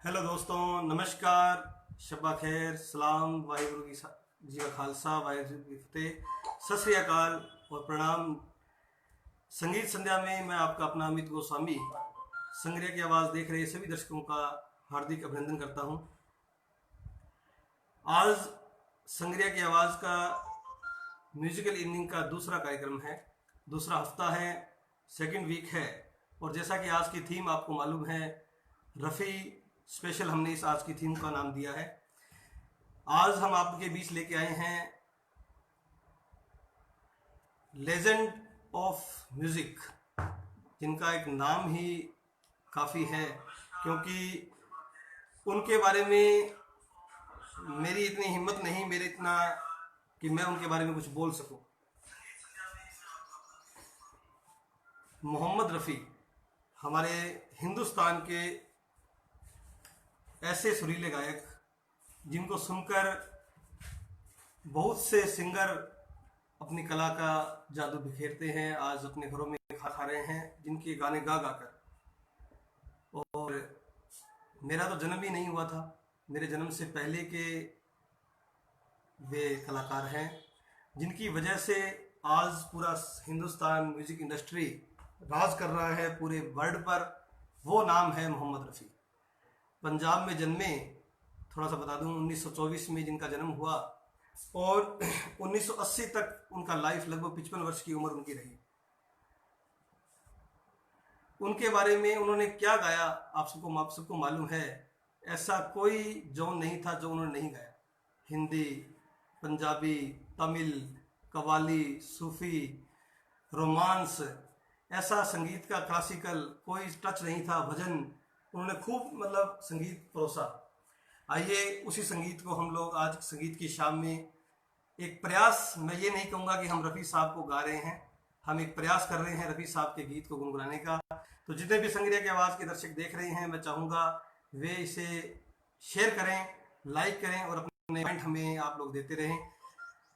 Hello दोस्तों, नमस्कार, शब्बा खैर, सलाम, वाहिगुरु जी का खालसा, वाहिगुरु जी की फतेह, सत श्री अकाल और प्रणाम। संगीत संध्या में मैं आपका अपना अमित गोस्वामी संग्रह की आवाज़ देख रहे सभी दर्शकों का हार्दिक अभिनंदन करता हूं। आज संग्रह की आवाज़ का म्यूजिकल इवनिंग का दूसरा कार्यक्रम है, दूसरा हफ्ता है, सेकंड वीक है। और जैसा कि आज की थीम आपको मालूम है, रफ़ी स्पेशल हमने इस आज की थीम का नाम दिया है। आज हम आपके बीच लेके आए हैं लेजेंड ऑफ म्यूज़िक, जिनका एक नाम ही काफ़ी है, क्योंकि उनके बारे में मेरी इतनी हिम्मत नहीं, मेरे इतना कि मैं उनके बारे में कुछ बोल सकूं। मोहम्मद रफ़ी हमारे हिंदुस्तान के ऐसे सुरीले गायक जिनको सुनकर बहुत से सिंगर अपनी कला का जादू बिखेरते हैं, आज अपने घरों में खा रहे हैं जिनके गाने गा गा कर। और मेरा तो जन्म ही नहीं हुआ था, मेरे जन्म से पहले के वे कलाकार हैं जिनकी वजह से आज पूरा हिंदुस्तान म्यूजिक इंडस्ट्री राज कर रहा है पूरे वर्ल्ड पर। वो नाम है मोहम्मद रफ़ी। पंजाब में जन्मे, थोड़ा सा बता दूं, 1924 में जिनका जन्म हुआ और 1980 तक उनका लाइफ लगभग 55 वर्ष की उम्र उनकी रही। उनके बारे में उन्होंने क्या गाया आप सबको मालूम है। ऐसा कोई जॉन नहीं था जो उन्होंने नहीं गाया। हिंदी, पंजाबी, तमिल, कव्वाली, सूफी, रोमांस, ऐसा संगीत का क्लासिकल कोई टच नहीं था। भजन उन्होंने खूब संगीत परोसा। आइए उसी संगीत को हम लोग आज संगीत की शाम में एक प्रयास, मैं ये नहीं कहूँगा कि हम रफ़ी साहब को गा रहे हैं, हम एक प्रयास कर रहे हैं रफ़ी साहब के गीत को गुनगुनाने का। तो जितने भी संग्रह की आवाज़ के दर्शक देख रहे हैं, मैं चाहूँगा वे इसे शेयर करें, लाइक करें और अपने कमेंट हमें आप लोग देते रहें।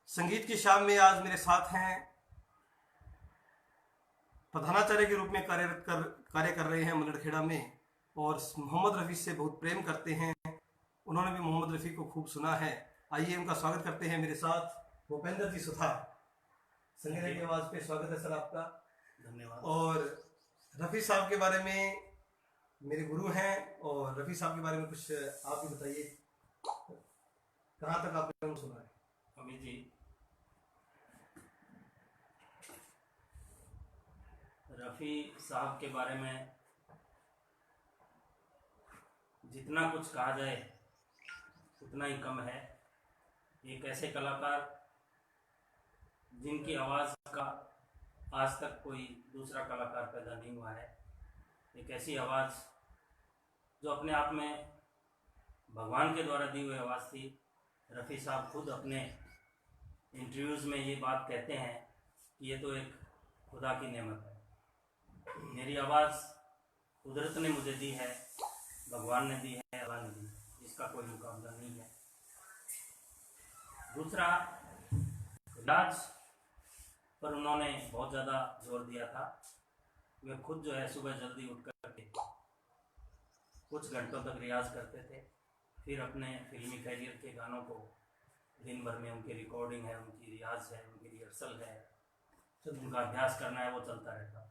संगीत की शाम में आज मेरे साथ हैं प्रधानाचार्य के रूप में कार्य कर रहे हैं मलड़खेड़ा में, और मोहम्मद रफ़ी से बहुत प्रेम करते हैं। उन्होंने भी मोहम्मद रफ़ी को खूब सुना है। आइए उनका स्वागत करते हैं। मेरे साथ भूपेंद्र जी सुथार, संग्रह की आवाज़ पे स्वागत है सर आपका। धन्यवाद। और रफ़ी साहब के बारे में मेरे गुरु हैं, और रफ़ी साहब के बारे में कुछ आप भी बताइए, कहाँ तक आपने सुना है? अमित जी, रफ़ी साहब के बारे में जितना कुछ कहा जाए उतना ही कम है। एक ऐसे कलाकार जिनकी आवाज़ का आज तक कोई दूसरा कलाकार पैदा नहीं हुआ है। एक ऐसी आवाज़ जो अपने आप में भगवान के द्वारा दी हुई आवाज़ थी। रफ़ी साहब खुद अपने इंटरव्यूज़ में ये बात कहते हैं कि ये तो एक खुदा की नेमत है। मेरी आवाज़ कुदरत ने मुझे दी है, भगवान ने दी है, अल्लाह ने दी है, जिसका कोई मुकाबला नहीं है। दूसरा, इलाज पर उन्होंने बहुत ज़्यादा जोर दिया था। वे खुद जो है सुबह जल्दी उठ करके कुछ घंटों तक रियाज़ करते थे, फिर अपने फिल्मी कैरियर के गानों को दिन भर में उनकी रिकॉर्डिंग है, उनकी रियाज है, उनकी रिहर्सल है, उनका अभ्यास करना है, वो चलता रहता था।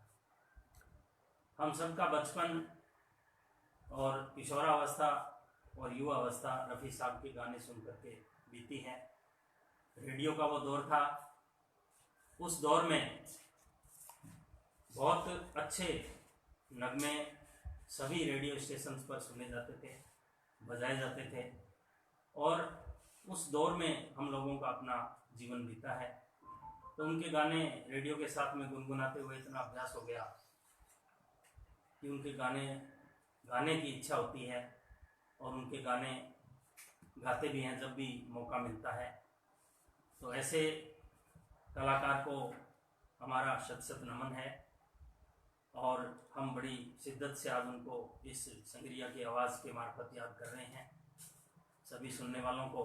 हम सबका बचपन और किशोरावस्था और युवा अवस्था रफ़ी साहब के गाने सुन करके बीती है। रेडियो का वो दौर था, उस दौर में बहुत अच्छे नगमे सभी रेडियो स्टेशन पर सुने जाते थे, बजाए जाते थे, और उस दौर में हम लोगों का अपना जीवन बीता है। तो उनके गाने रेडियो के साथ में गुनगुनाते हुए इतना अभ्यास हो गया कि उनके गाने गाने की इच्छा होती है, और उनके गाने गाते भी हैं जब भी मौका मिलता है। तो ऐसे कलाकार को हमारा शत शत नमन है, और हम बड़ी शिद्दत से आज उनको इस संग्रिया की आवाज़ के मार्फत याद कर रहे हैं। सभी सुनने वालों को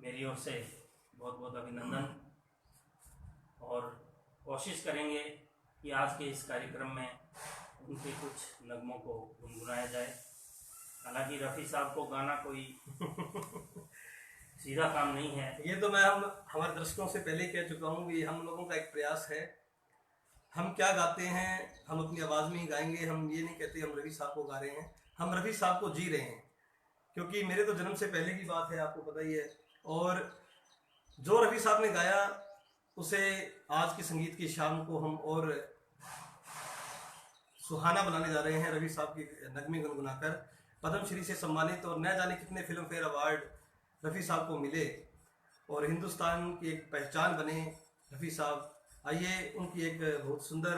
मेरी ओर से बहुत बहुत अभिनंदन, और कोशिश करेंगे कि आज के इस कार्यक्रम में उनके कुछ नगमों को गुनगुनाया जाए। हालांकि रफ़ी साहब को गाना कोई सीधा काम नहीं है। ये तो मैं हमारे दर्शकों से पहले कह चुका हूँ कि हम लोगों का एक प्रयास है, हम क्या गाते हैं हम अपनी आवाज़ में ही गाएंगे। हम ये नहीं कहते हम रफ़ी साहब को गा रहे हैं, हम रफ़ी साहब को जी रहे हैं, क्योंकि मेरे तो जन्म से पहले की बात है, आपको पता ही है। और जो रफ़ी साहब ने गाया उसे आज की संगीत की शाम को हम और सुहाना बनाने जा रहे हैं। रफ़ी साहब की नगमे गुनगुनाकर पद्मश्री से सम्मानित और न जाने कितने फिल्म फेयर अवार्ड रफ़ी साहब को मिले और हिंदुस्तान की एक पहचान बने रफ़ी साहब। आइए उनकी एक बहुत सुंदर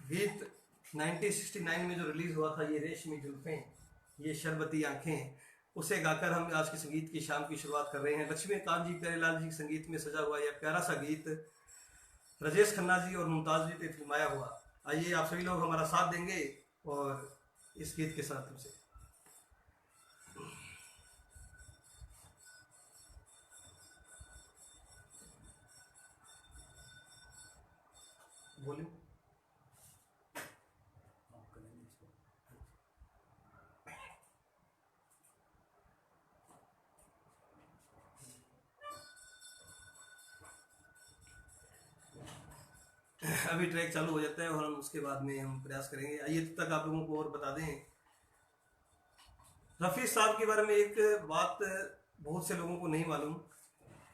गीत 1969 में जो रिलीज़ हुआ था, ये रेशमी जुल्फ़ें ये शरबती आंखें, उसे गाकर हम आज के संगीत की शाम की शुरुआत कर रहे हैं। लक्ष्मीकांत जी प्यारेलाल जी के संगीत में सजा हुआ यह प्यारा सा गीत राजेश खन्ना जी और मुमताज़ जी पे फिल्माया हुआ। आइए आप सभी लोग हमारा साथ देंगे और इस गीत के साथ तुमसे बोलिए। अभी ट्रैक चालू हो जाता है और हम उसके बाद में हम प्रयास करेंगे। आइए तब तक आप लोगों को और बता दें रफ़ी साहब के बारे में एक बात बहुत से लोगों को नहीं मालूम।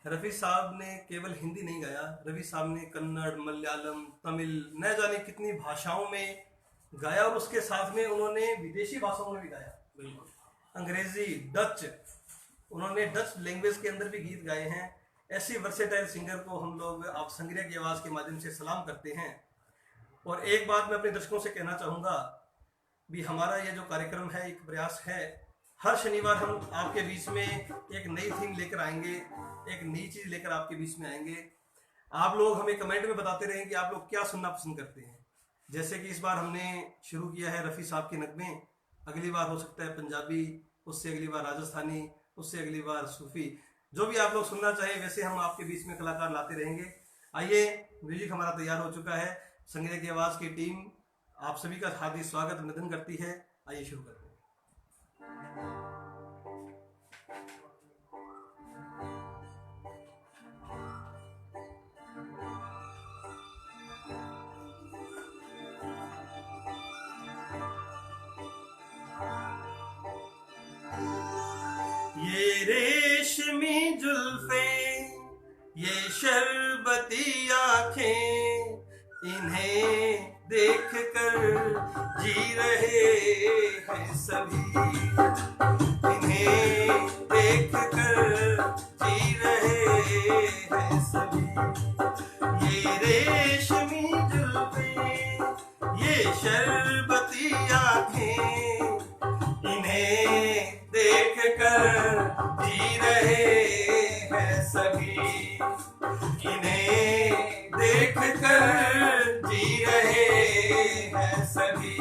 रफ़ी साहब ने केवल हिंदी नहीं गाया, रफ़ी साहब ने कन्नड़, मलयालम, तमिल, न जाने कितनी भाषाओं में गाया और उसके साथ में उन्होंने विदेशी भाषाओं में भी गाया, अंग्रेजी, डच, उन्होंने डच लैंग्वेज के अंदर भी गीत गाए हैं। ऐसी वर्सेटाइल सिंगर को हम लोग आप संग्रह की आवाज़ के माध्यम से सलाम करते हैं। और एक बात मैं अपने दर्शकों से कहना चाहूँगा भी, हमारा ये जो कार्यक्रम है एक प्रयास है, हर शनिवार हम आपके बीच में एक नई थीम लेकर आएंगे, एक नई चीज़ लेकर आपके बीच में आएंगे। आप लोग हमें कमेंट में बताते रहें कि आप लोग क्या सुनना पसंद करते हैं। जैसे कि इस बार हमने शुरू किया है रफ़ी साहब के नगमे, अगली बार हो सकता है पंजाबी, उससे अगली बार राजस्थानी, उससे अगली बार सूफी, जो भी आप लोग सुनना चाहें वैसे हम आपके बीच में कलाकार लाते रहेंगे। आइए, म्यूजिक हमारा तैयार हो चुका है, संगीत की आवाज़ की टीम आप सभी का हार्दिक स्वागत अभिनंदन करती है। आइए शुरू करते हैं। ये रेशमी जुल्फें, ये शरबती आंखें, इन्हें देख कर जी रहे हैं सभी, इन्हें देख कर जी रहे हैं सभी। ये रेशमी जुल्फें, ये शरबती आंखें, इन्हें देख कर जी रहे हैं सभी, इन्हें देख कर जी रहे हैं सभी।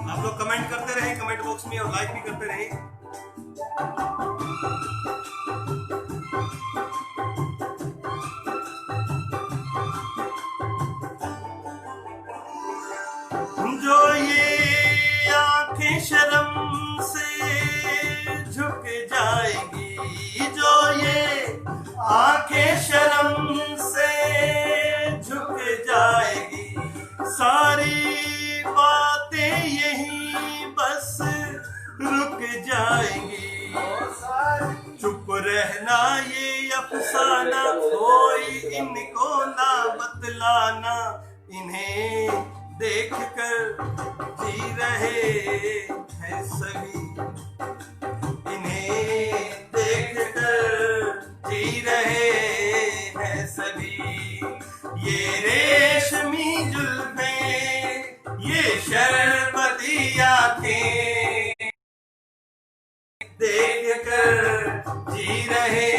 आप लोग कमेंट करते रहें कमेंट बॉक्स में और लाइक भी करते रहें। जो ये आंखें शर्म से झुक जाएगी, जो ये आंखें शर्म से झुक जाएगी, सारी बातें यहीं बस रुक जाएंगी। चुप रहना ये अफसाना, कोई इनको ना बतलाना, इन्हें देख कर जी रहे हैं सभी, इन्हें देख कर जी रहे हैं सभी। ये रेशमी जुल्फें, ये शरबती आंखें, देख कर जी रहे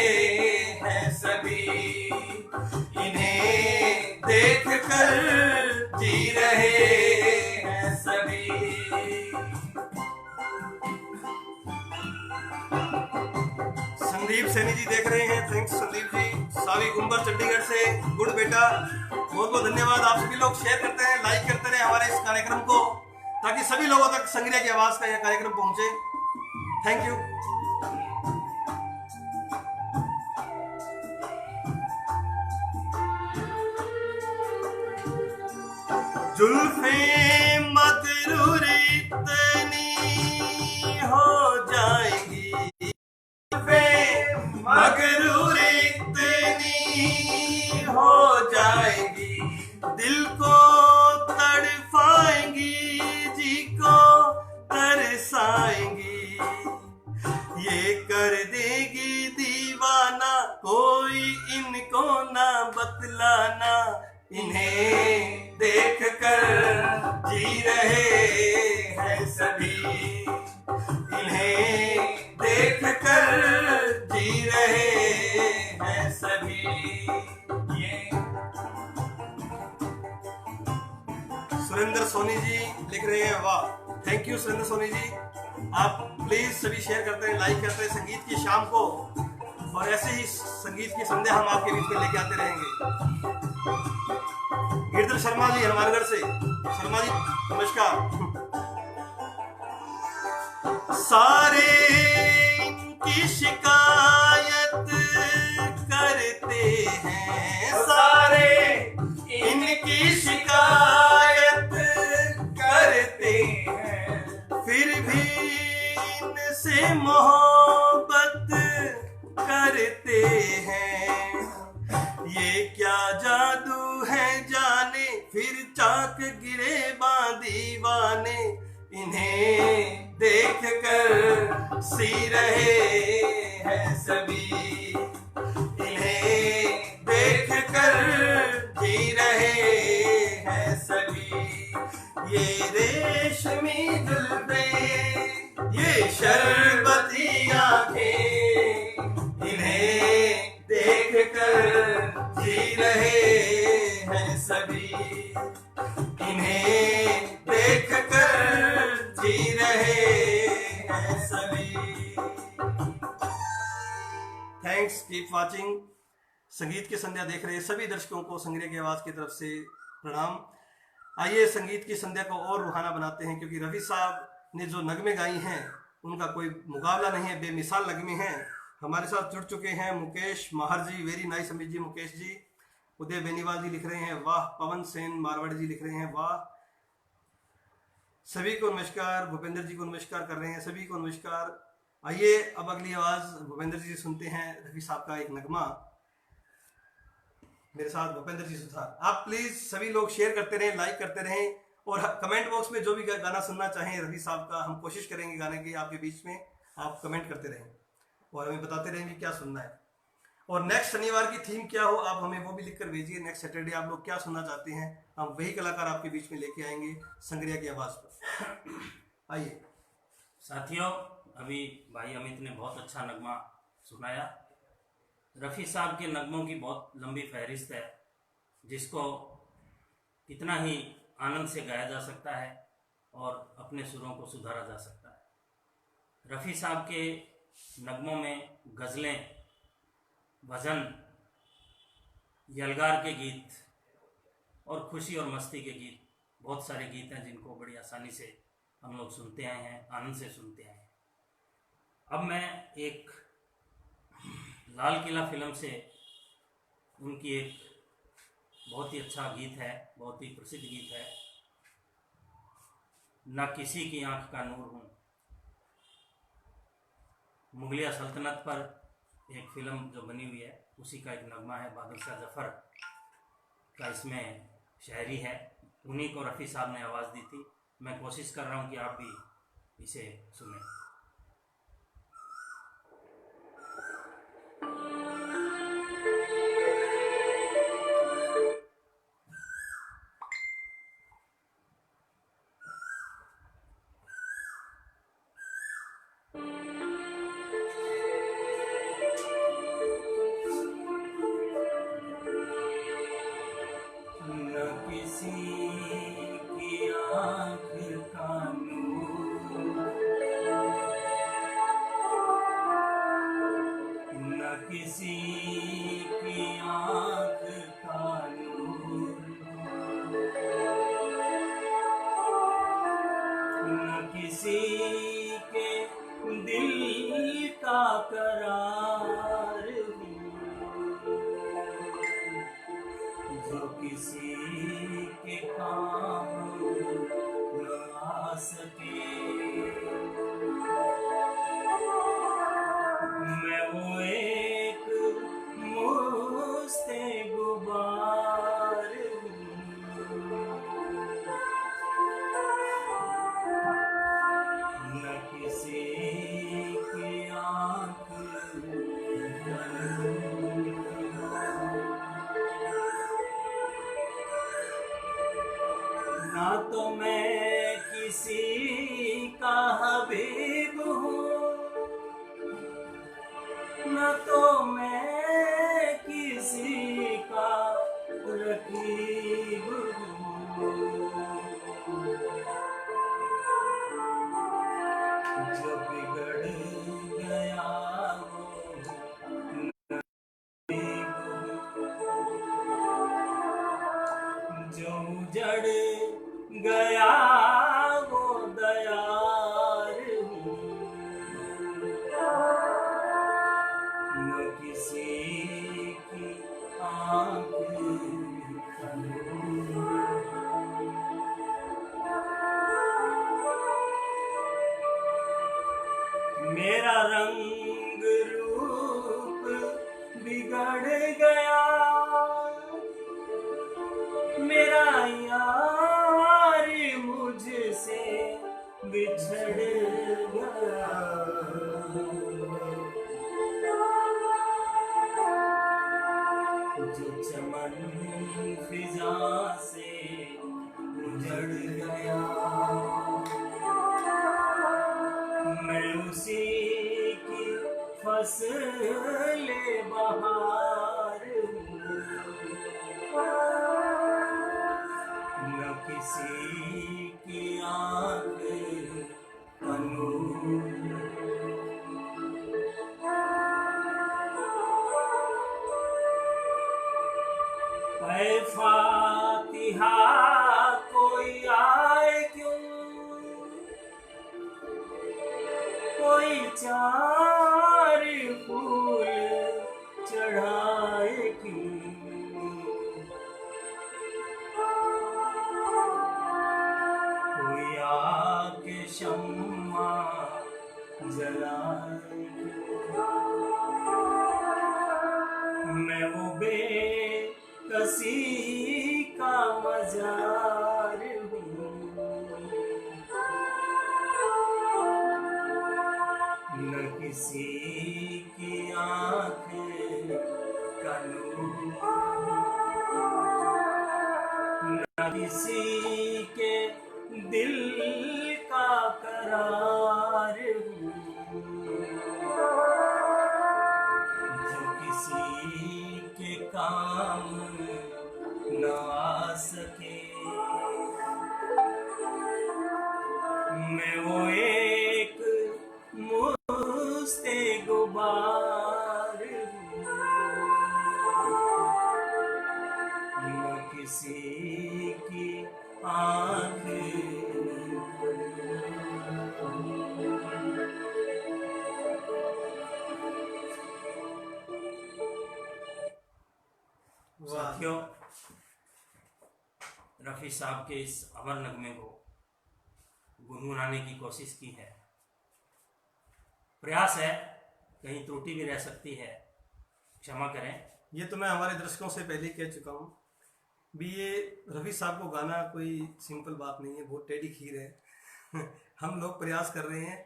हैं सभी, इन्हें देख कर जी रहे हैं सभी। संदीप सैनी जी देख रहे हैं, थैंक्स संदीप जी। सावी गुंबर चंडीगढ़ से, गुड बेटा, बहुत बहुत धन्यवाद। आप सभी लोग शेयर करते हैं, लाइक करते रहे हमारे इस कार्यक्रम को, ताकि सभी लोगों तक संग्रह की आवाज का यह कार्यक्रम पहुंचे। Thank you. जुल्फे मगरूर इतनी हो जाएंगी, मगरूर इतनी हो जाएंगी, दिल को तड़पाएंगी, जी को तरसाएंगी, ये कर देगी दीवाना, कोई इनको ना बतलाना, इन्हें देख कर जी रहे हैं सभी, इन्हें देख कर जी रहे हैं सभी। ये सुरेंद्र सोनी जी लिख रहे हैं, वाह, थैंक यू सुरेंद्र सोनी जी। आप प्लीज सभी शेयर करते हैं, लाइक करते हैं संगीत की शाम को, और ऐसे ही संगीत की संध्या हम आपके बीच में लेके आते रहेंगे। गिरधर शर्मा जी हनुमानगढ़ से, शर्मा जी नमस्कार। सारे इनकी शिकायत करते हैं, सारे इनकी शिकायत करते हैं, फिर भी इनसे मोहब्बत करते हैं, ये क्या जादू है जाने, फिर चाक गिरे दीवाने, इन्हें देख कर सी रहे हैं सभी, इन्हें देख कर जी रहे हैं सभी, ये रेशमी जुल्फे, ये शरबती आंखें, इन्हें देख कर जी रहे हैं सभी, इन्हें देख कर जी रहे हैं सभी। Thanks, keep watching. संगीत की संध्या देख रहे सभी दर्शकों को संग्रह की आवाज की तरफ से प्रणाम। आइए संगीत की संध्या को और रूहाना बनाते हैं, क्योंकि रफी साहब ने जो नगमे गाई हैं उनका कोई मुकाबला नहीं है, बेमिसाल नगमे हैं। हमारे साथ जुड़ चुके हैं मुकेश माहर जी, वेरी नाइस अमित जी, मुकेश जी। उदय बेनीवाल जी लिख रहे हैं वाह, पवन सेन मारवाड़ी जी लिख रहे हैं वाह, सभी को नमस्कार, भूपेंद्र जी को नमस्कार कर रहे हैं, सभी को नमस्कार। आइए अब अगली आवाज भूपेंद्र जी सुनते हैं, रफी साहब का एक नगमा। मेरे साथ भूपेंद्र जी सुधार। आप प्लीज सभी लोग शेयर करते रहें, लाइक करते रहें, और कमेंट बॉक्स में जो भी गाना सुनना चाहें रफी साहब का, हम कोशिश करेंगे गाने की आपके बीच में। आप कमेंट करते रहें और हमें बताते रहेंगे क्या सुनना है, और नेक्स्ट शनिवार की थीम क्या हो आप हमें वो भी लिखकर भेजिए। नेक्स्ट सैटरडे आप लोग क्या सुनना चाहते हैं, हम वही कलाकार आपके बीच में लेके आएंगे संग्रिया की आवाज पर। आइए साथियों, अभी भाई अमित ने बहुत अच्छा नगमा सुनाया। रफ़ी साहब के नगमों की बहुत लंबी फहरिस्त है, जिसको कितना ही आनंद से गाया जा सकता है और अपने सुरों को सुधारा जा सकता है। रफ़ी साहब के नगमों में गज़लें, भजन, यलगार के गीत और खुशी और मस्ती के गीत, बहुत सारे गीत हैं जिनको बड़ी आसानी से हम लोग सुनते आए हैं, आनंद से सुनते आए हैं। अब मैं एक लाल किला फिल्म से उनकी एक बहुत ही अच्छा गीत है, बहुत ही प्रसिद्ध गीत है, ना किसी की आंख का नूर हूँ। मुगलिया सल्तनत पर एक फिल्म जो बनी हुई है उसी का एक नगमा है, बादल शाह जफर का इसमें शायरी है, उन्हीं को रफ़ी साहब ने आवाज़ दी थी। मैं कोशिश कर रहा हूँ कि आप भी इसे सुनें। किसी की आँख का नूर, न किसी के दिल का करार हूँ, जो किसी के काम न आ सके। मैं वो एक मुझसे गुबार हूँ, न किसी की आँख ना तो मैं किसी का हबीब हूँ, न तो मैं किसी का रकीब हूँ, जो बिगड़ गया वो नसीब हूँ, जो उजड़ गया वो दयार हूँ, न किसी की आँख का नूर। मेरा रंग रूप बिगड़ गया, मेरा यार मुझसे बिछड़ गया, जो चमन फिजा से उजड़ गया, मैं उसी की फसले बहार हूँ, न किसी की आँख का नूर। ऐ फातिहा कोई आए क्यों, कोई चार फूल चढ़ाए क्यों, कोई आके शम्मा जलाए क्यों। मैं वो बेकसी का मजार हूँ, न किसी की आँख का नूर, न किसी के दिल का करार हूँ, जो किसी के काम न आ सके। मैं वो एक मुझसे गुबार हूँ, न किसी की आँख। साथियों, रफ़ी साहब के इस अमर नगमे को गुनगुनाने की कोशिश की है। प्रयास है, कहीं त्रुटि भी रह सकती है, क्षमा करें। ये तो मैं हमारे दर्शकों से पहले कह चुका हूँ भी, ये रफ़ी साहब को गाना कोई सिंपल बात नहीं है, बहुत टेढ़ी खीर है। हम लोग प्रयास कर रहे हैं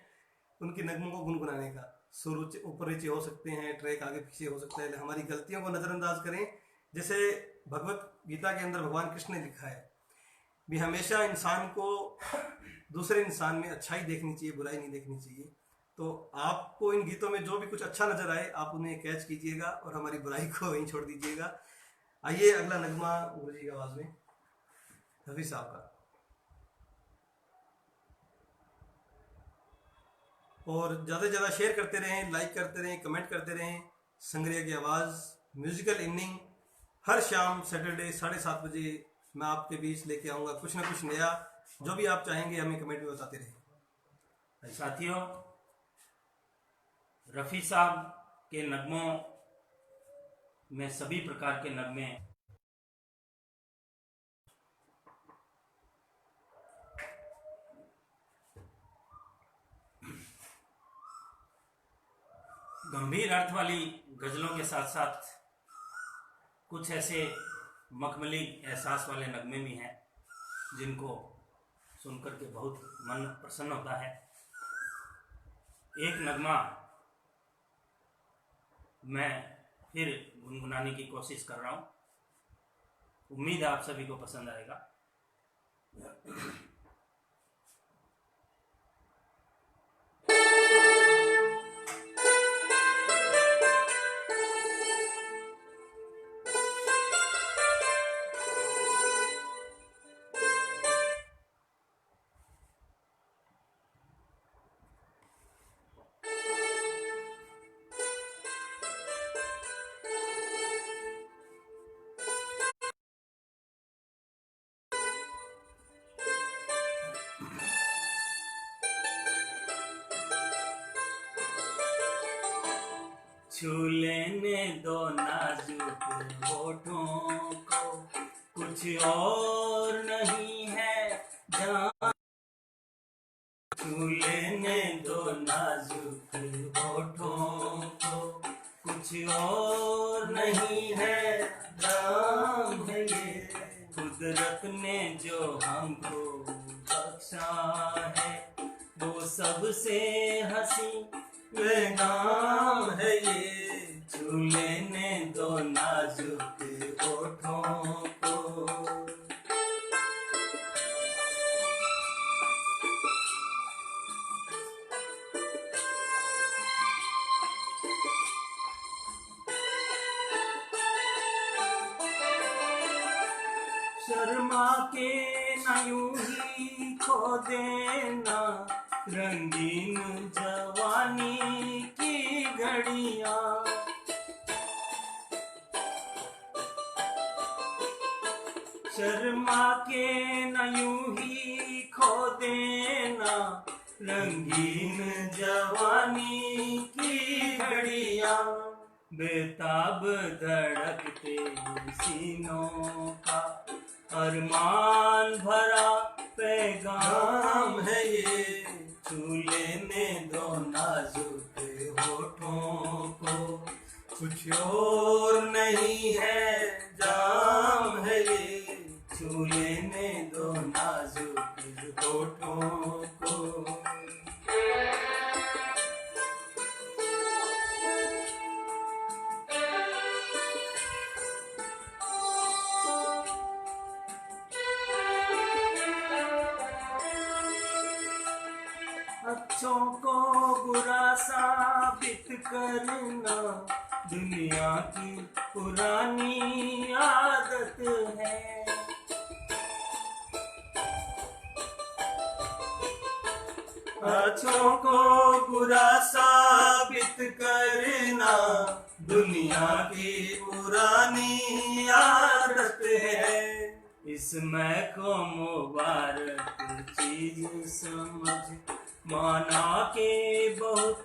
उनके नगमों को गुनगुनाने का। सुर ऊपर नीचे हो सकते हैं, ट्रैक आगे पीछे हो सकता है, हमारी गलतियों को नज़रअंदाज करें। जैसे भगवत गीता के अंदर भगवान कृष्ण ने लिखा है भी, हमेशा इंसान को दूसरे इंसान में अच्छाई देखनी चाहिए, बुराई नहीं देखनी चाहिए। तो आपको इन गीतों में जो भी कुछ अच्छा नजर आए आप उन्हें कैच कीजिएगा और हमारी बुराई को वहीं छोड़ दीजिएगा। आइए अगला नगमा गुरु जी की आवाज में रफ़ी साहब का। और ज़्यादा से ज़्यादा शेयर करते रहें, लाइक करते रहें, कमेंट करते रहें। संग्रिया की आवाज़ म्यूजिकल इवनिंग हर शाम सैटरडे 7:30 बजे मैं आपके बीच लेके आऊँगा कुछ ना कुछ नया। जो भी आप चाहेंगे हमें कमेंट में बताते रहें। साथियों, रफ़ी साहब के नगमों में सभी प्रकार के नगमे गंभीर अर्थ वाली गज़लों के साथ साथ कुछ ऐसे मखमली एहसास वाले नगमे भी हैं जिनको सुनकर के बहुत मन प्रसन्न होता है। एक नगमा मैं फिर गुनगुनाने की कोशिश कर रहा हूँ, उम्मीद है आप सभी को पसंद आएगा। छू लेने दो नाजुक होठों को, कुछ और नहीं है जान। छू लेने दो नाजुक होठों को, कुछ और नहीं है जान है ये कुदरत ने जो हमको बख्शा है, वो सबसे हंसी नाम है ये। छू लेने दो नाजुक होठों को। शर्मा के ना यूं ही खो देना रंगीन जवानी की घड़ियां। शर्मा के न यूं ही खो देना रंगीन जवानी की घड़ियां। बेताब धड़कते सीनों का अरमान भरा पैगाम है ये। छू लेने दो नाजुक होठों को, कुछ और नहीं है जाम है ये। छू लेने दो नाजुक होठों को। अच्छों को बुरा साबित करना दुनिया की पुरानी आदत है। अच्छों को बुरा साबित करना दुनिया की पुरानी आदत है। इसमें को मुबारक चीज समझ माना के बहुत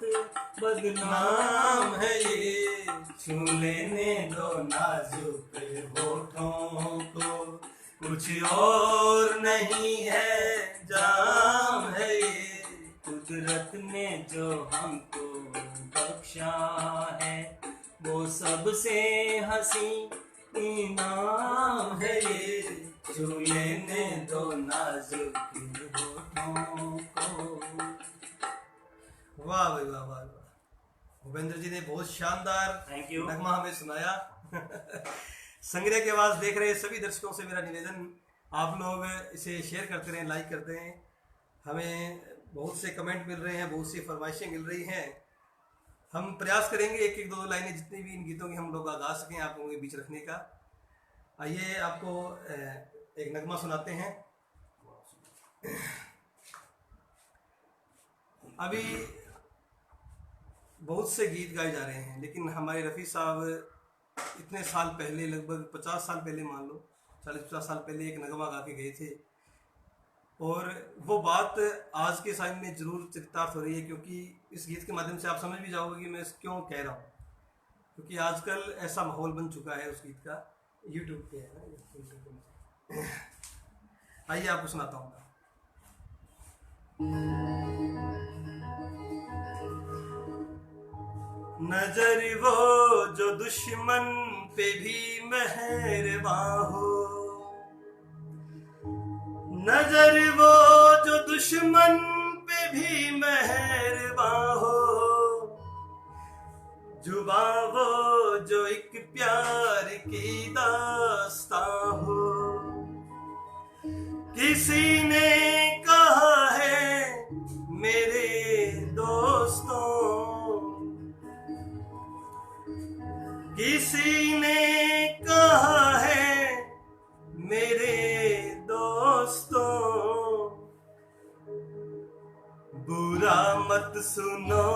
बदनाम है ये। छू लेने दो नाजुक होठों को, कुछ और नहीं है जाम है ये। कुदरत ने जो हमको बख्शा है, वो सबसे हंसी इनाम है ये। छू लेने दो नाजुक होठों को। वाह भाई वाह वाह वाह, भूपेंद्र जी ने बहुत शानदार थैंक यू नगमा हमें सुनाया। संग्रह की आवाज़ देख रहे सभी दर्शकों से मेरा निवेदन, आप लोग इसे शेयर करते रहें, लाइक करते हैं। हमें बहुत से कमेंट मिल रहे हैं, बहुत सी फरमाइशें मिल रही हैं। हम प्रयास करेंगे एक एक दो लाइनें जितनी भी इन गीतों की हम लोग गा सकें आप लोगों के बीच रखने का। आइए आपको एक नगमा सुनाते हैं। अभी बहुत से गीत गाए जा रहे हैं, लेकिन हमारे रफ़ी साहब इतने साल पहले, लगभग 50 साल पहले, मान लो 40-50 साल पहले एक नगमा गा के गए थे, और वो बात आज के समय में ज़रूर चरितार्थ हो रही है, क्योंकि इस गीत के माध्यम से आप समझ भी जाओगे कि मैं क्यों कह रहा हूँ। क्योंकि आजकल ऐसा माहौल बन चुका है उस गीत का, यूट्यूब पे है ना, यूट्यूब पे। आइए आपको सुनाता हूँ। नजर वो जो दुश्मन पे भी मेहरबान हो, नजर वो जो दुश्मन पे भी मेहरबान हो, जुबां वो जो एक प्यार की दास्तां हो। किसी ने कहा है मेरे दोस्तों, किसी ने कहा है मेरे दोस्तों, बुरा मत सुनो,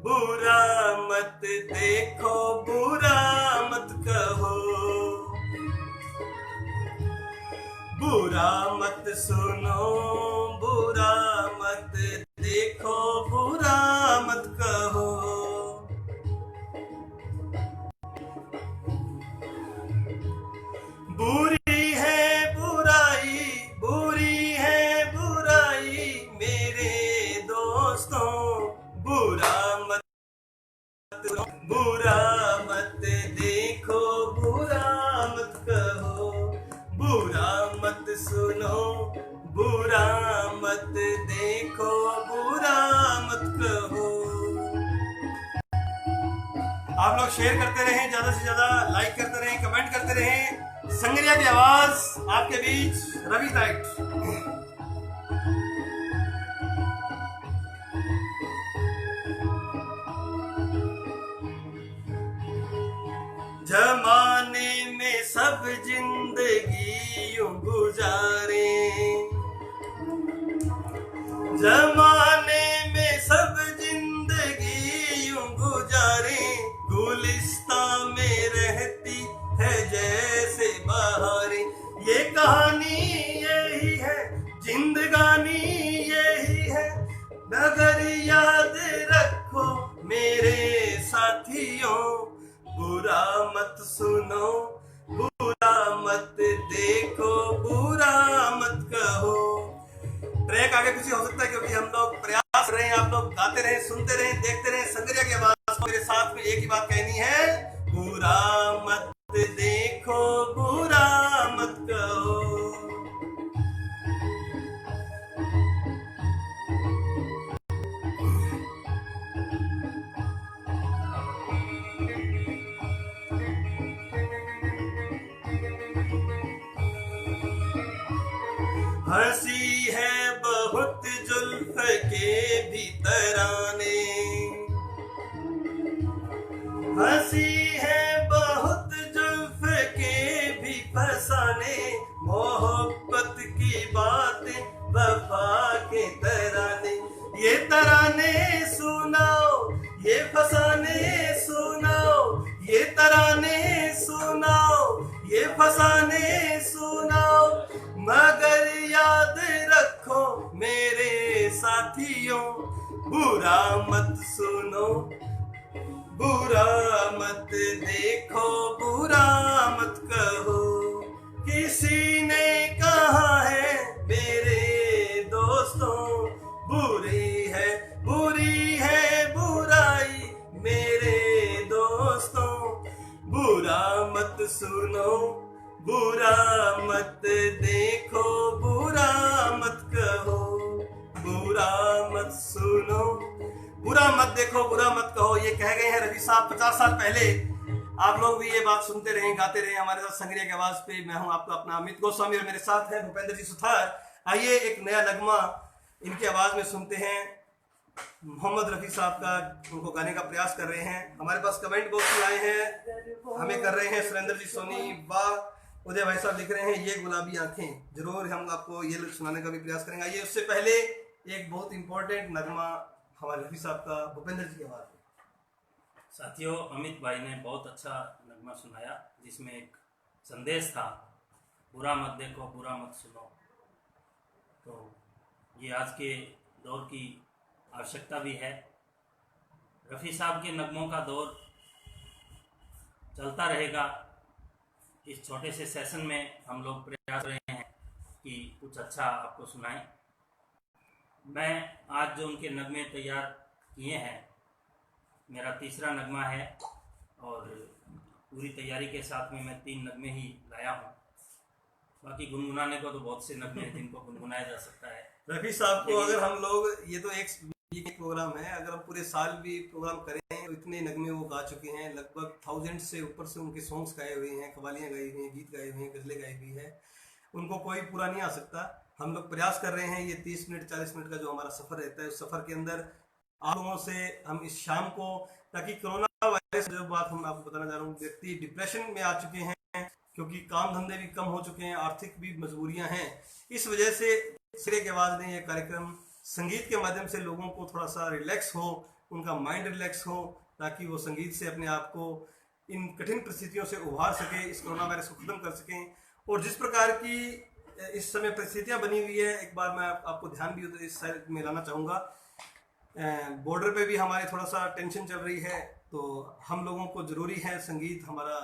बुरा मत देखो, बुरा मत कहो, बुरा मत सुनो, बुरा मत देखो, बुरा मत कहो। बुरी है बुराई, बुरी है बुराई मेरे दोस्तों, बुरा मत, बुरा मत देखो, बुरा मत कहो, बुरा मत सुनो, बुरा मत देखो, बुरा मत कहो। आप लोग शेयर करते रहें, ज्यादा से ज्यादा लाइक करते रहें, कमेंट करते रहें। संगरिया की आवाज आपके बीच, रवि राइट। जमाने में सब जिंदगी यूं गुजारे, जमाने में सब जिंदगी यूं गुजारे, गुलिस्तां में रहती है जैसे बहारें। ये कहानी यही है, जिंदगानी यही है, मगर याद रखो मेरे साथियों, बुरा मत सुनो, बुरा मत देखो, बुरा मत कहो। ट्रैक आगे पीछे हो सकता है, क्योंकि हम लोग प्रयास कर रहे हैं, आप लोग गाते रहें, सुनते रहें, देखते रहें। संगरिया की आवाज मेरे साथ में एक ही बात कहनी है, बुरा मत देखो, बुरा मत कहो। हंसी है बहुत जुल्फ के भी तराने, हंसी है बहुत जुल्फ के भी फसाने, मोहब्बत की बातें वफा के तराने। ये तराने सुनाओ, ये फसाने सुनाओ, ये तराने सुनाओ, ये फसाने सुनाओ, मगर याद रखो मेरे साथियों, बुरा मत सुनो, बुरा मत देखो, बुरा मत कहो। किसी ने कहा है मेरे दोस्तों, बुरी है बुराई मेरे दोस्तों, बुरा मत सुनो, बुरा मत देखो, बुरा मत कहो, बुरा मत सुनो, बुरा मत देखो, बुरा मत कहो। ये कह गए हैं रवि साहब 50 साल पहले। आप लोग भी ये बात सुनते रहें, गाते रहें हमारे साथ संगरिया की आवाज पे। मैं हूं आपका अपना अमित गोस्वामी और मेरे साथ हैं भूपेंद्र जी सुथार। आइए एक नया नगमा इनकी आवाज में सुनते हैं। मोहम्मद रफी साहब का, उनको गाने का प्रयास कर रहे हैं। हमारे पास कमेंट बॉक्स में आए हैं, हमें कर रहे हैं सुरेंद्र जी सोनी, वाह। उदय भाई साहब लिख रहे हैं ये गुलाबी आंखें। जरूर हम आपको ये सुनाने का भी प्रयास करेंगे। आइए उससे पहले एक बहुत इंपॉर्टेंट नगमा हमारे रफी साहब का भूपेंद्र जी की आवाज में। साथियों, अमित भाई ने बहुत अच्छा नगमा सुनाया जिसमें एक संदेश था, बुरा मत देखो बुरा मत सुनो। तो ये आज के दौर की आवश्यकता भी है। रफ़ी साहब के नगमों का दौर चलता रहेगा। इस छोटे से सेशन में हम लोग प्रयास कर रहे हैं कि कुछ अच्छा आपको सुनाएं। मैं आज जो उनके नगमे तैयार किए हैं, मेरा तीसरा नगमा है और पूरी तैयारी के साथ में मैं 3 नगमे ही लाया हूँ। बाकी गुनगुनाने को तो बहुत से नगमे हैं जिनको गुनगुनाया जा सकता है। रफ़ी साहब को अगर हम लोग, ये तो एक प्रोग्राम है, अगर हम पूरे साल भी प्रोग्राम करें तो इतने नगमे वो गा चुके हैं, लगभग 1000 से ऊपर से उनके सॉन्ग्स गाए हुए हैं, कवालियाँ गाई हुई हैं, गीत गाए हुए हैं, गज़लें गाई हुई है। उनको कोई पूरा नहीं आ सकता। हम लोग प्रयास कर रहे हैं ये 30 मिनट 40 मिनट का जो हमारा सफ़र रहता है, उस सफ़र के अंदर आप लोगों से हम इस शाम को, ताकि कोरोना वायरस जो बात हम आपको बताना चाह रहा हूँ, व्यक्ति डिप्रेशन में आ चुके हैं क्योंकि काम धंधे भी कम हो चुके हैं, आर्थिक भी मजबूरियां हैं। इस वजह से सिरे के आवाज़ ने यह कार्यक्रम संगीत के माध्यम से लोगों को थोड़ा सा रिलैक्स हो, उनका माइंड रिलैक्स हो, ताकि वो संगीत से अपने आप को इन कठिन परिस्थितियों से उभार सके, इस कोरोना वायरस को ख़त्म कर सकें। और जिस प्रकार की इस समय परिस्थितियां बनी हुई है, एक बार मैं आपको ध्यान भी इस साइड में लाना चाहूँगा। बॉर्डर पे भी हमारे थोड़ा सा टेंशन चल रही है, तो हम लोगों को ज़रूरी है संगीत हमारा।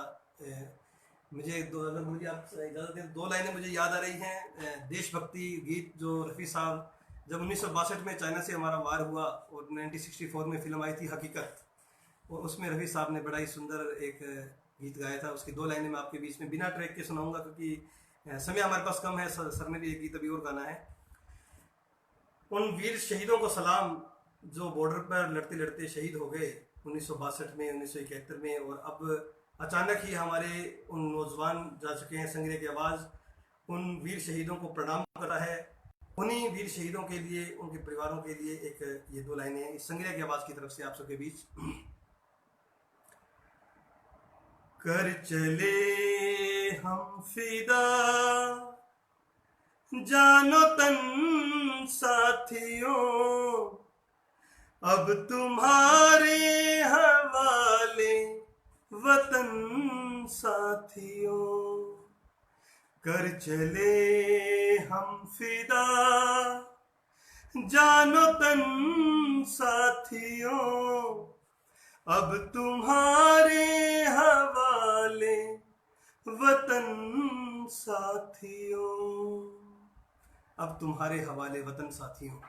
मुझे अगर मुझे आप इजाज़त दें, 2 लाइनें मुझे याद आ रही हैं। देशभक्ति गीत जो रफ़ी साहब, जब 1962 में चाइना से हमारा वार हुआ और 1964 में फिल्म आई थी हकीकत, और उसमें रफ़ी साहब ने बड़ा ही सुंदर एक गीत गाया था। उसकी 2 लाइनें मैं आपके बीच में बिना ट्रैक के सुनाऊंगा क्योंकि समय हमारे पास कम है। सर ने भी एक गीत अभी और गाना है। उन वीर शहीदों को सलाम जो बॉर्डर पर लड़ते लड़ते शहीद हो गए 1962 में, 1971 में, और अब अचानक ही हमारे उन नौजवान जा चुके हैं। संग्रह की आवाज़ उन वीर शहीदों को प्रणाम कर रहा है। उन्हीं वीर शहीदों के लिए, उनके परिवारों के लिए एक ये 2 लाइनें हैं इस संग्रह की आवाज़ की तरफ से आप सबके बीच। कर चले हम फिदा जानो तन साथियों, अब तुम्हारे हवाले वतन साथियों। कर चले हम फिदा जानो तन साथियों, अब तुम्हारे हवाले वतन साथियों। अब तुम्हारे हवाले वतन साथियों।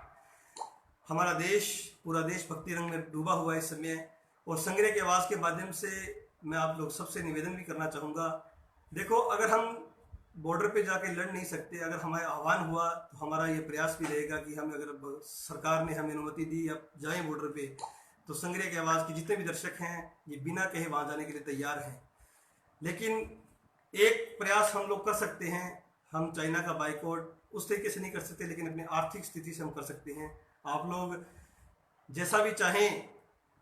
हमारा देश, पूरा देश भक्ति रंग में डूबा हुआ है इस समय, और संग्रह की आवाज़ के माध्यम से मैं आप लोग सबसे निवेदन भी करना चाहूँगा। देखो, अगर हम बॉर्डर पे जाके लड़ नहीं सकते, अगर हमारा आह्वान हुआ तो हमारा ये प्रयास भी रहेगा कि हम, अगर सरकार ने हमें अनुमति दी अब जाएं बॉर्डर पे, तो संग्रह की आवाज़ के जितने भी दर्शक हैं ये बिना कहे वहाँ जाने के लिए तैयार हैं। लेकिन एक प्रयास हम लोग कर सकते हैं। हम चाइना का बाइकआउट उस तरीके से नहीं कर सकते, लेकिन अपनी आर्थिक स्थिति से हम कर सकते हैं। आप लोग जैसा भी चाहें,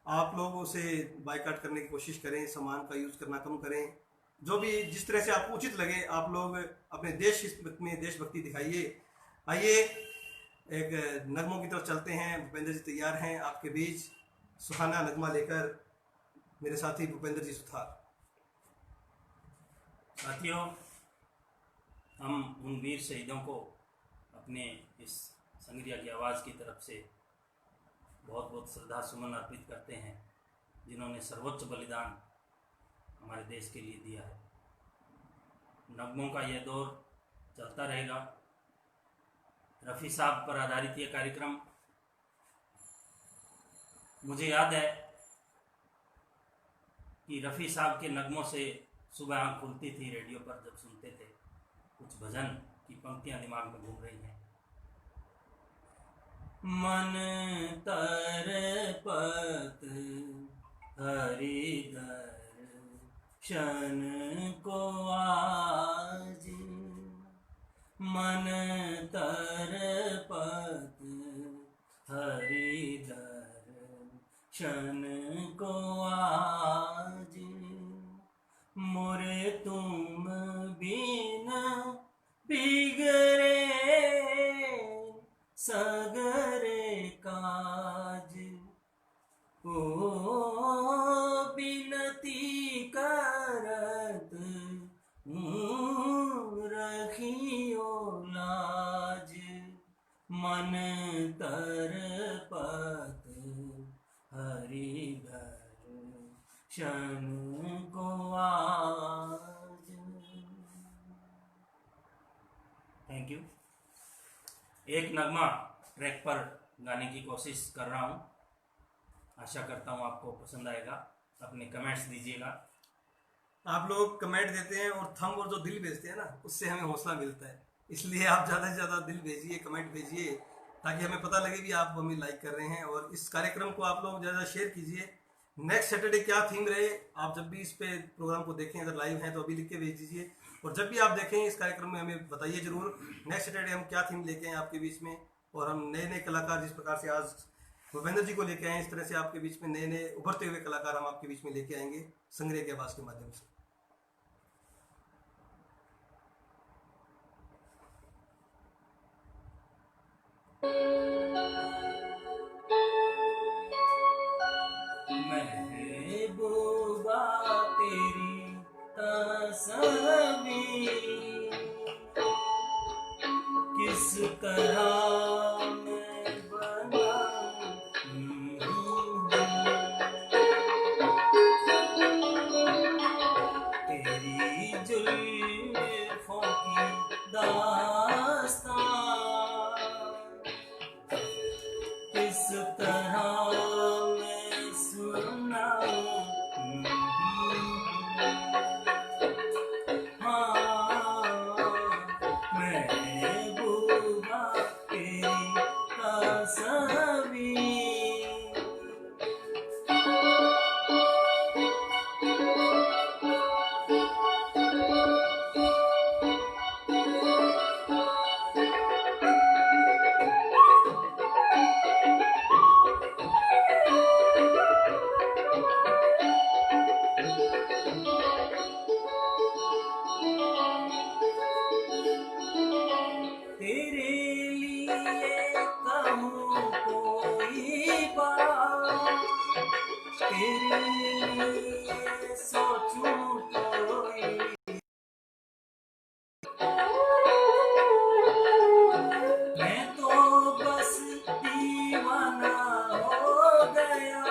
आप लोग उसे बाइकआउट करने की कोशिश करें, सामान का यूज़ करना कम करें, जो भी जिस तरह से आपको उचित लगे आप लोग अपने देश में देशभक्ति दिखाइए। आइए एक नगमों की तरफ चलते हैं। भूपेंद्र जी तैयार हैं आपके बीच सुहाना नगमा लेकर, मेरे साथी भूपेंद्र जी सुथार। साथियों, हम उन वीर शहीदों को अपने इस संग्रिया की आवाज़ की तरफ से बहुत बहुत श्रद्धा सुमन अर्पित करते हैं, जिन्होंने सर्वोच्च बलिदान हमारे देश के लिए दिया है। नगमों का यह दौर चलता रहेगा। रफ़ी साहब पर आधारित ये कार्यक्रम, मुझे याद है कि रफ़ी साहब के नगमों से सुबह आँख खुलती थी रेडियो पर जब सुनते थे। कुछ भजन की पंक्तियाँ दिमाग में घूम रही हैं। मन तरपत हरि दर्शन को आज, मन तरपत हरि दर्शन को आज, मोरे तुम बिन बिगड़े सगरे काज, ओ मन तरपत हरि दर्शन को आज। Thank you. एक नगमा ट्रैक पर गाने की कोशिश कर रहा हूँ, आशा करता हूँ आपको पसंद आएगा। अपने कमेंट्स दीजिएगा। आप लोग कमेंट देते हैं और थंब और जो दिल भेजते हैं ना, उससे हमें हौसला मिलता है। इसलिए आप ज़्यादा से ज़्यादा दिल भेजिए, कमेंट भेजिए, ताकि हमें पता लगे कि आप हमें लाइक कर रहे हैं। और इस कार्यक्रम को आप लोग ज़्यादा शेयर कीजिए। नेक्स्ट सैटरडे क्या थीम रहे, आप जब भी इस पे प्रोग्राम को देखें, अगर लाइव हैं तो अभी लिख के भेज दीजिए। और जब भी आप देखें इस कार्यक्रम में हमें बताइए जरूर नेक्स्ट सैटरडे हम क्या थीम लेके आए आपके बीच में। और हम नए नए कलाकार, जिस प्रकार से आज भूपेंद्र जी को लेके आए, इस तरह से आपके बीच में नए नए उभरते हुए कलाकार हम आपके बीच में लेके आएंगे संग्रह के आवाज के माध्यम से। महबूबा तेरी तस्वीर किस तरह मैं बनाऊं, तेरी जुल्फों की दास्तां किस तरह मैं सुनाऊं। हाँ, महबूबा तेरी तस्वीर तेरे लिए कहूँ कोई बात, तेरे लिए सोचूं कोई, मैं तो बस दीवाना हो गया।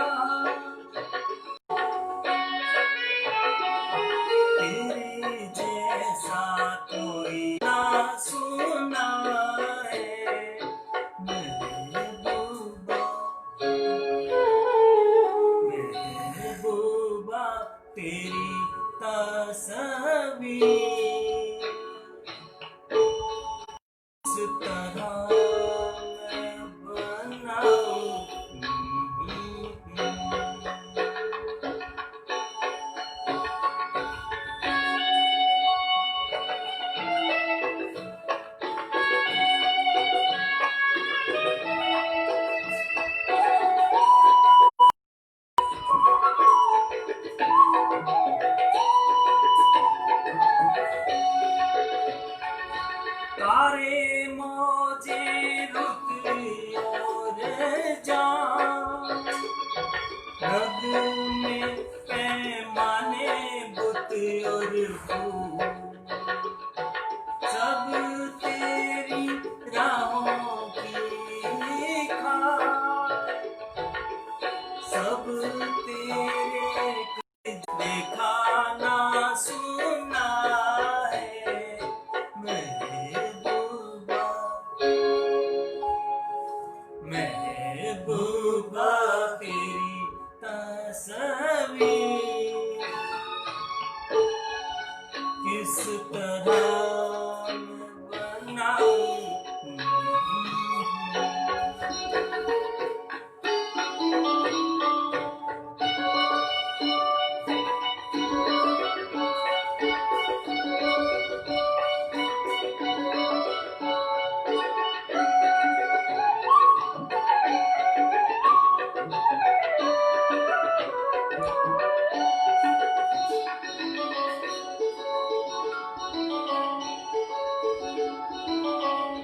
तेरे जैसा कोई ना सुना है महबूबा, महबूबा तेरी तस्वीर किस तरह मैं बनाऊं। तारे मौजे रुत और जान, रग में पैमाने बुत और फूल, सब तेरी राहों की खाए, सब तेरे देखा ना सुना है महबूबा, महबूबा तेरी तस्वीर किस तरह मैं बनाऊं।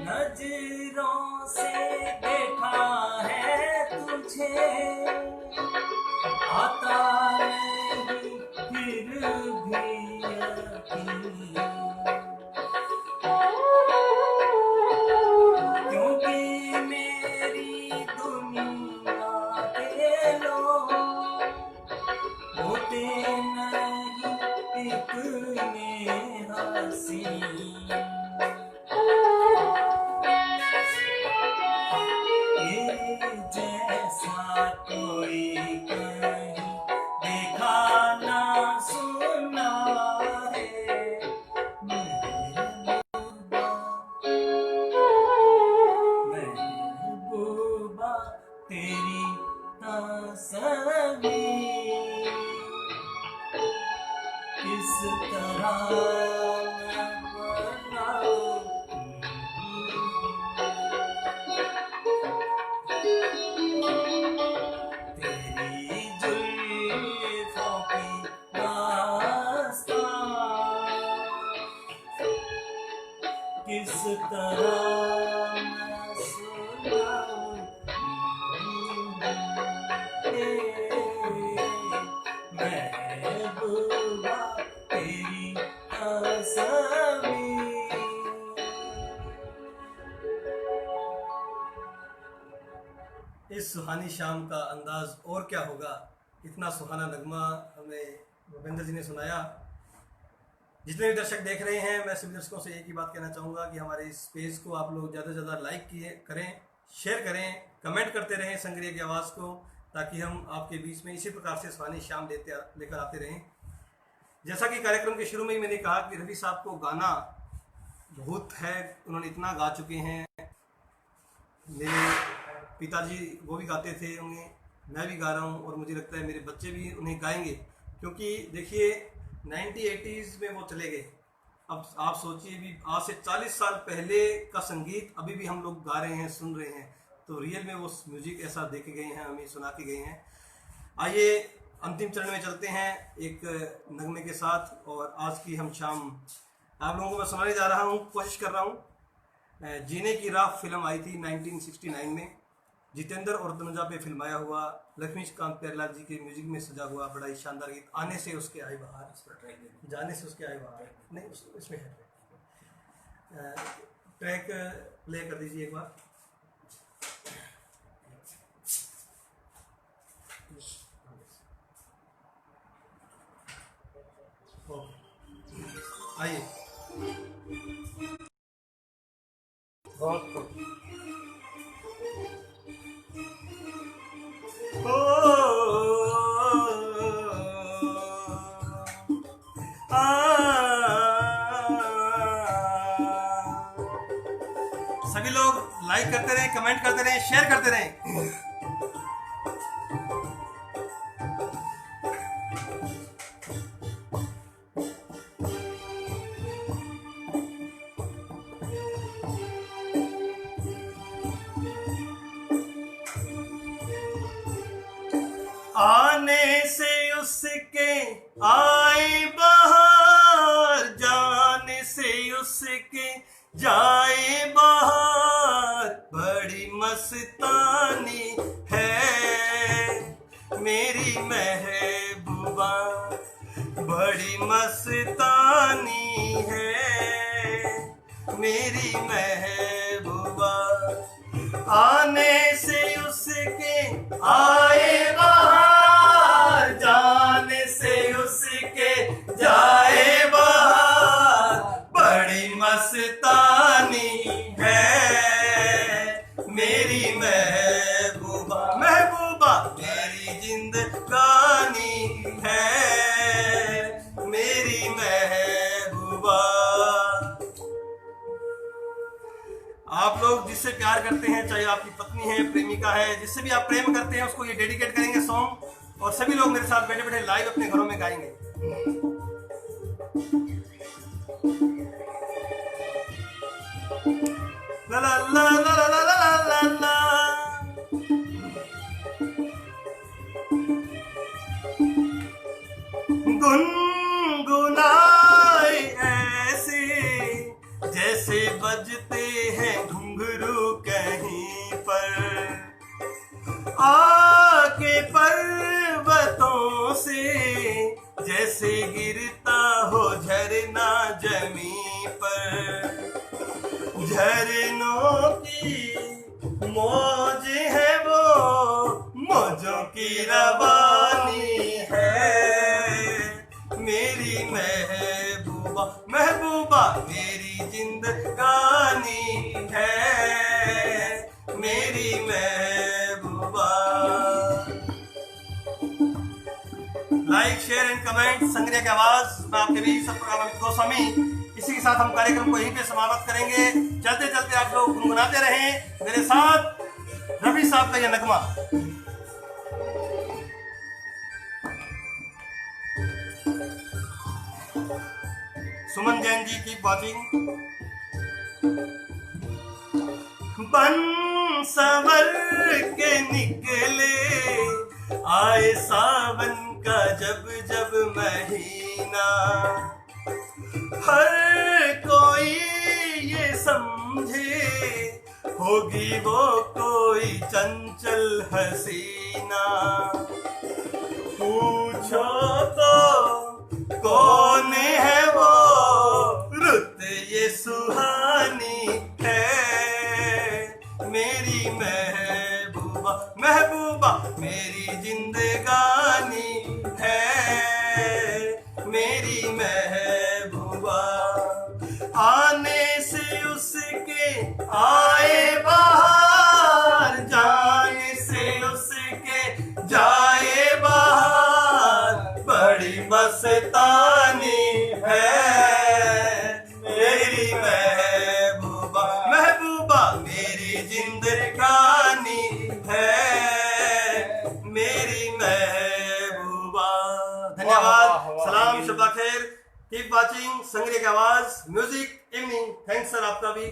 नजरों से देखा है तुझे, आता नहीं फिर भी यकीन, क्योंकि कितने हंसी ये जैसा कोई कहीं देखा ना सुना है महबूबा तेरी तस्वीर किस तरह मैं बनाऊं तेरी जुल्फों की दास्तां किस तरह मैं सुनाऊं महबूबा तेरी तस्वीर। इस सुहानी शाम का अंदाज और क्या होगा, इतना सुहाना नगमा हमें भूपेंद्र जी ने सुनाया। जितने भी दर्शक देख रहे हैं, मैं सभी दर्शकों से एक ही बात कहना चाहूँगा कि हमारे इस पेज को आप लोग ज़्यादा से ज़्यादा लाइक करें, शेयर करें, कमेंट करते रहें संग्रिया की आवाज़ को, ताकि हम आपके बीच में इसी प्रकार से सुहानी शाम लेकर आते रहें। जैसा कि कार्यक्रम के शुरू में ही मैंने कहा कि रवि साहब को गाना बहुत है, उन्होंने इतना गा चुके हैं। मेरे पिताजी वो भी गाते थे, उन्हें मैं भी गा रहा हूँ और मुझे लगता है मेरे बच्चे भी उन्हें गाएंगे, क्योंकि देखिए 1980s में वो चले गए। अब आप सोचिए भी आज से 40 साल पहले का संगीत अभी भी हम लोग गा रहे हैं, सुन रहे हैं, तो रियल में वो म्यूजिक ऐसा देखे गए हैं, हमें सुना के गए हैं। आइए अंतिम चरण में चलते हैं एक नगमे के साथ, और आज की हम शाम आप लोगों को मैं सुनाने जा रहा हूँ, कोशिश कर रहा हूँ। जीने की राह फिल्म आई थी 1969 में, जितेंद्र और तनुजा पे फिल्माया हुआ, लक्ष्मीकांत प्यारेलाल जी के म्यूजिक में सजा हुआ बड़ा ही शानदार गीत आने से उसके आए बाहर, जाने से उसके आए बाहर नहीं, इसमें है ट्रैक प्ले कर दीजिए एक बार। आइए बहुत सभी लोग लाइक करते रहें, कमेंट करते रहें, शेयर करते रहें। आने से उसके आए बाहर, जाने से उसके जाए बाहर, बड़ी मस्तानी है मेरी महबूबा, बड़ी मस्तानी है मेरी महबूबा। आने से उसके आए बाहर, जाने से उसके जाए बाहर, बड़ी मस्तानी है मेरी महबूबा, महबूबा मेरी जिंदगानी है मेरी महबूबा। आप लोग जिससे प्यार करते हैं, चाहे आपकी पत्नी है, प्रेमिका है, जिससे भी आप प्रेम करते हैं, उसको ये डेडिकेट करेंगे सॉन्ग, और सभी लोग मेरे साथ बैठे बैठे लाइव अपने घरों में गाएंगे। ला ला ला ला ला ला ला ला। गुनगुनाए ऐसे जैसे बजते हैं घुंघरू कहीं पर, आके पर्वतों से जैसे गिरता हो झरना जमीन पर, झरनों की मौज है वो, मौजों की रवानी है मेरी महबूबा महबूबा मेरी जिंदगानी है मेरी महबूबा। Like share and comment. संग्रह की आवाज में आपके बीच सतप्रकाश अमित गोस्वामी। इसी के साथ हम कार्यक्रम को यहीं पे समाप्त करेंगे। चलते चलते आप लोग गुनगुनाते रहें मेरे साथ रवि साहब का यह नगमा। सुमन जैन जी की वॉचिंग। बन संवर के निकले आए सावन का जब जब महीना, हर कोई ये समझे होगी वो कोई चंचल हसीना। पूछो तो कौन है वो रुत ये सुहानी है मेरी महबूबा महबूबा मेरी जिंदगानी है मेरी महबूबा। आने से उसके आए बाहर, जाने से उसके जाए बाहर, बड़ी मस्तानी है मेरी महबूबा महबूबा मेरी जिंदगानी है मेरी महबूबा। धन्यवाद। सलाम शब्बा खैर। कीप वाचिंग संग्रह की आवाज म्यूजिक इवनिंग। थैंक्स सर आपका भी।